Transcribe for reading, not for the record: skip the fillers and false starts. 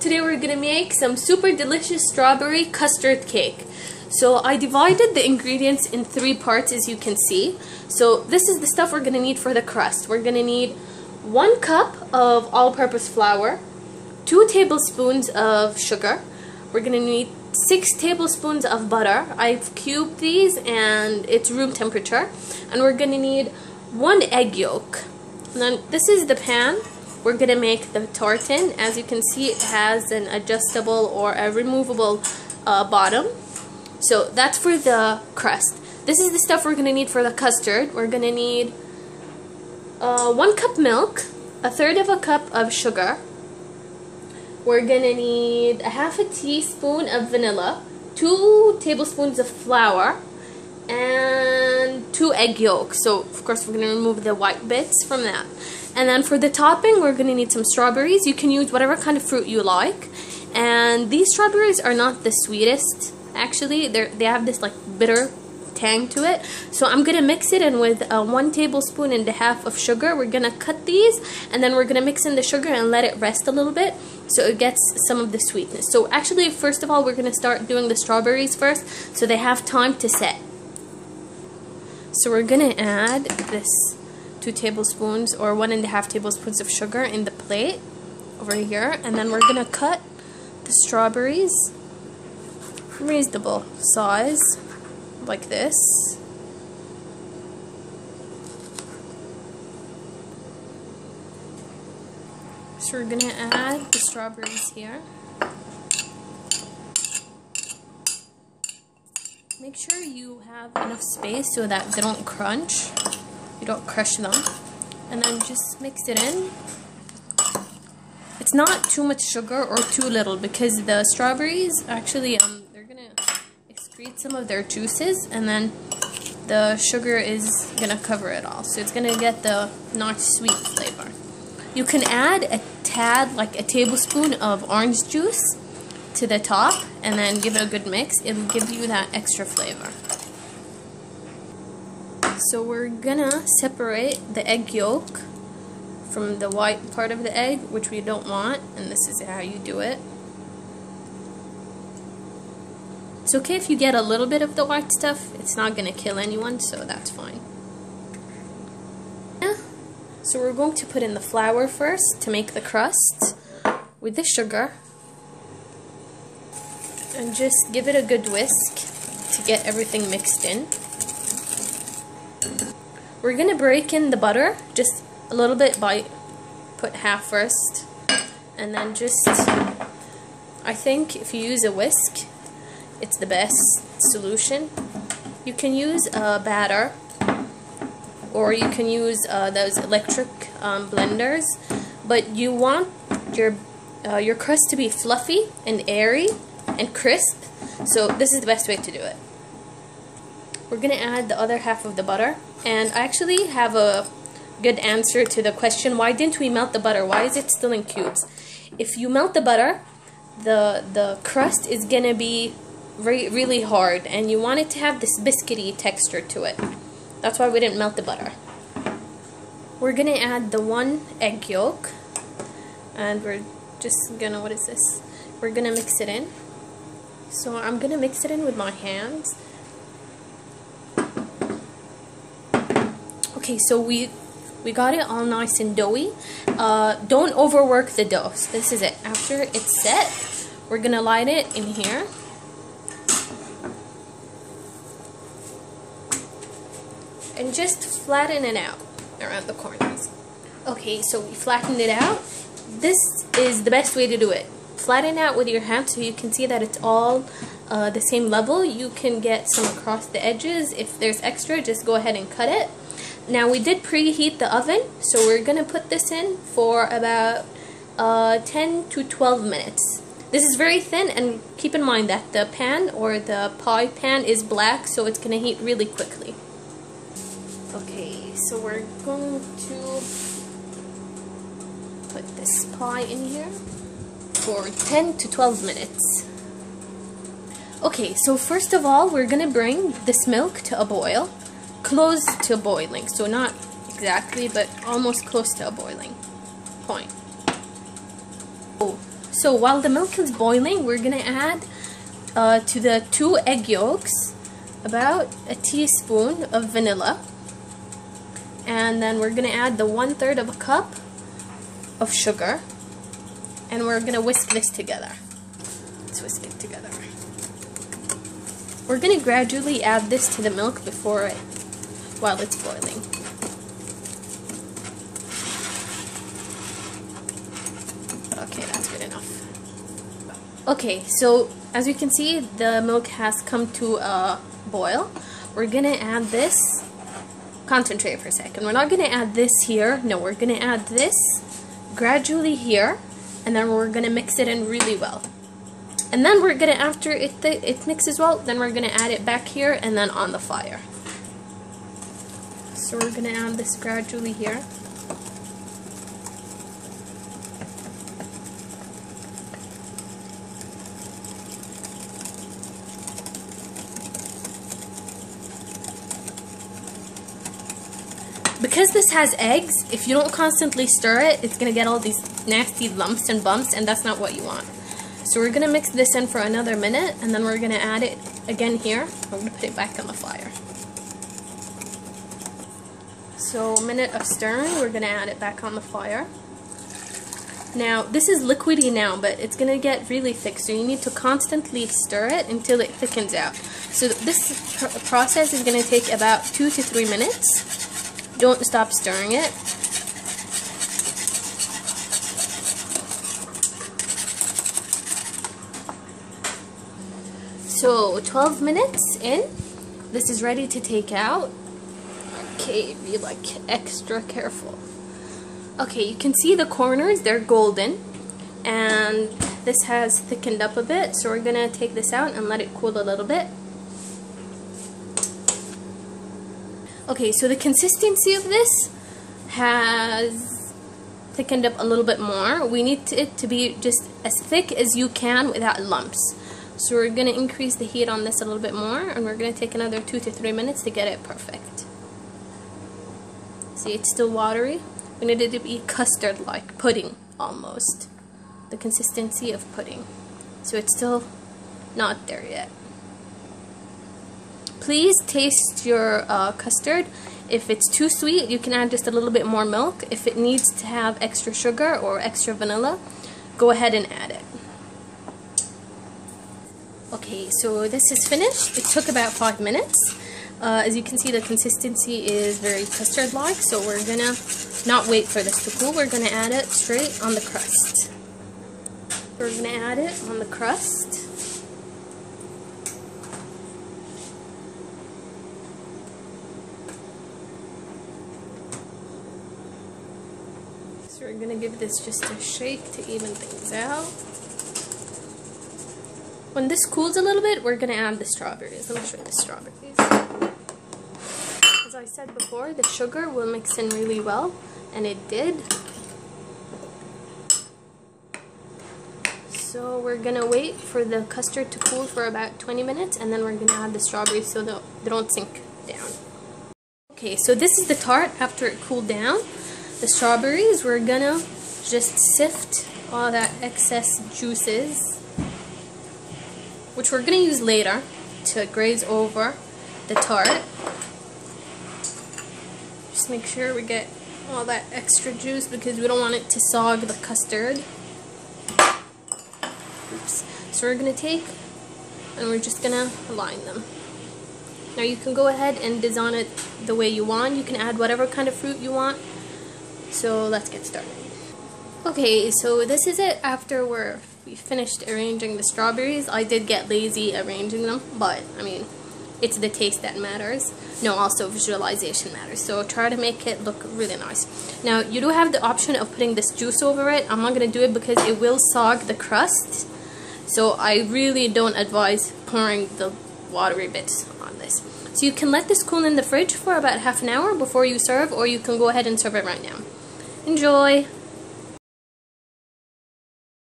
today we're gonna make some super delicious strawberry custard cake. So I divided the ingredients in 3 parts, as you can see. So this is the stuff we're gonna need for the crust. We're gonna need 1 cup of all-purpose flour, 2 tablespoons of sugar. We're gonna need 6 tablespoons of butter. I've cubed these and it's room temperature. And we're gonna need 1 egg yolk. And then this is the pan we're gonna make the tart in. As you can see, it has an adjustable or a removable bottom. So that's for the crust. This is the stuff we're gonna need for the custard. We're gonna need 1 cup milk, 1/3 of a cup of sugar. We're gonna need 1/2 teaspoon of vanilla, 2 tablespoons of flour, and 2 egg yolks. So of course we're gonna remove the white bits from that. And then for the topping, we're gonna need some strawberries. You can use whatever kind of fruit you like. And these strawberries are not the sweetest. Actually, they have this like bitter tang to it. So I'm gonna mix it in with 1 tablespoon and a half of sugar. We're gonna cut these, and then we're gonna mix in the sugar and let it rest a little bit so it gets some of the sweetness. So actually, first of all, we're gonna start doing the strawberries first so they have time to set. So we're gonna add this 2 tablespoons or 1.5 tablespoons of sugar in the plate over here, and then we're gonna cut the strawberries reasonable size like this. So we're gonna add the strawberries here. Make sure you have enough space so that they don't crunch. You don't crush them. And then just mix it in. It's not too much sugar or too little, because the strawberries actually they're gonna excrete some of their juices, and then the sugar is gonna cover it all. So it's gonna get the not sweet flavor. You can add a tad, like a tablespoon of orange juice to the top, and then give it a good mix. It'll give you that extra flavor. So we're gonna separate the egg yolk from the white part of the egg, which we don't want, and this is how you do it. It's okay if you get a little bit of the white stuff. It's not gonna kill anyone, so that's fine. So we're going to put in the flour first to make the crust with the sugar, and just give it a good whisk to get everything mixed in. We're gonna break in the butter just a little bit by put half first, and then just, I think if you use a whisk, it's the best solution. You can use a batter, or you can use those electric blenders, but you want your crust to be fluffy and airy and crisp, so this is the best way to do it. We're gonna add the other half of the butter, and I actually have a good answer to the question, why didn't we melt the butter? Why is it still in cubes? If you melt the butter, the crust is gonna be really hard, and you want it to have this biscuity texture to it. That's why we didn't melt the butter. We're gonna add the 1 egg yolk, and we're just gonna, what is this? We're gonna mix it in. So I'm gonna mix it in with my hands. Okay, so we got it all nice and doughy. Don't overwork the dough. So this is it. After it's set, we're gonna light it in here. And just flatten it out around the corners. Okay, so we flattened it out. This is the best way to do it. Flatten out with your hand so you can see that it's all the same level. You can get some across the edges. If there's extra, just go ahead and cut it. Now we did preheat the oven, so we're gonna put this in for about 10 to 12 minutes. This is very thin, and keep in mind that the pan or the pie pan is black, so it's gonna heat really quickly. Okay, so we're going to put this pie in here for 10 to 12 minutes. Okay, so first of all, we're gonna bring this milk to a boil. Close to boiling, so not exactly, but almost close to a boiling point. So while the milk is boiling, we're gonna add to the 2 egg yolks about a teaspoon of vanilla, and then we're gonna add the 1/3 of a cup of sugar, and we're gonna whisk this together. Let's whisk it together. We're gonna gradually add this to the milk while it's boiling. Okay, that's good enough. Okay, so as you can see, the milk has come to a boil. We're gonna add this. Concentrate for a second. We're not gonna add this here. No, we're gonna add this gradually here, and then we're gonna mix it in really well. And then we're gonna, after it mixes well, then we're gonna add it back here and then on the fire. So we're gonna add this gradually here. Because this has eggs, if you don't constantly stir it, it's going to get all these nasty lumps and bumps, and that's not what you want. So we're going to mix this in for another minute, and then we're going to add it again here. We're going to put it back on the fire. So a minute of stirring, we're going to add it back on the fire. Now, this is liquidy now, but it's going to get really thick, so you need to constantly stir it until it thickens out. So this process is going to take about 2 to 3 minutes. Don't stop stirring it. So 12 minutes in, this is ready to take out. Okay, be like extra careful. Okay, you can see the corners, they're golden, and this has thickened up a bit, so we're gonna take this out and let it cool a little bit. Okay, so the consistency of this has thickened up a little bit more. We need it to be just as thick as you can without lumps. So we're going to increase the heat on this a little bit more, and we're going to take another 2 to 3 minutes to get it perfect. See, it's still watery. We need it to be custard-like, pudding almost. The consistency of pudding. So it's still not there yet. Please taste your custard. If it's too sweet, you can add just a little bit more milk. If it needs to have extra sugar or extra vanilla, go ahead and add it. Okay, so this is finished. It took about 5 minutes. As you can see, the consistency is very custard-like, so we're gonna not wait for this to cool. We're gonna add it straight on the crust. We're gonna add it on the crust. So we're going to give this just a shake to even things out. When this cools a little bit, we're going to add the strawberries. Let me show you the strawberries. As I said before, the sugar will mix in really well, and it did. So we're going to wait for the custard to cool for about 20 minutes, and then we're going to add the strawberries so they don't sink down. Okay, so this is the tart after it cooled down. The strawberries, we're gonna just sift all that excess juices, which we're gonna use later to graze over the tart. Just make sure we get all that extra juice because we don't want it to sog the custard. Oops. So we're gonna take and we're just gonna line them. Now you can go ahead and design it the way you want. You can add whatever kind of fruit you want. So let's get started. Okay, so this is it after we finished arranging the strawberries. I did get lazy arranging them, but I mean, it's the taste that matters. No, also visualization matters. So try to make it look really nice. Now you do have the option of putting this juice over it. I'm not going to do it because it will sog the crust. So I really don't advise pouring the watery bits on this. So you can let this cool in the fridge for about half an hour before you serve, or you can go ahead and serve it right now. Enjoy!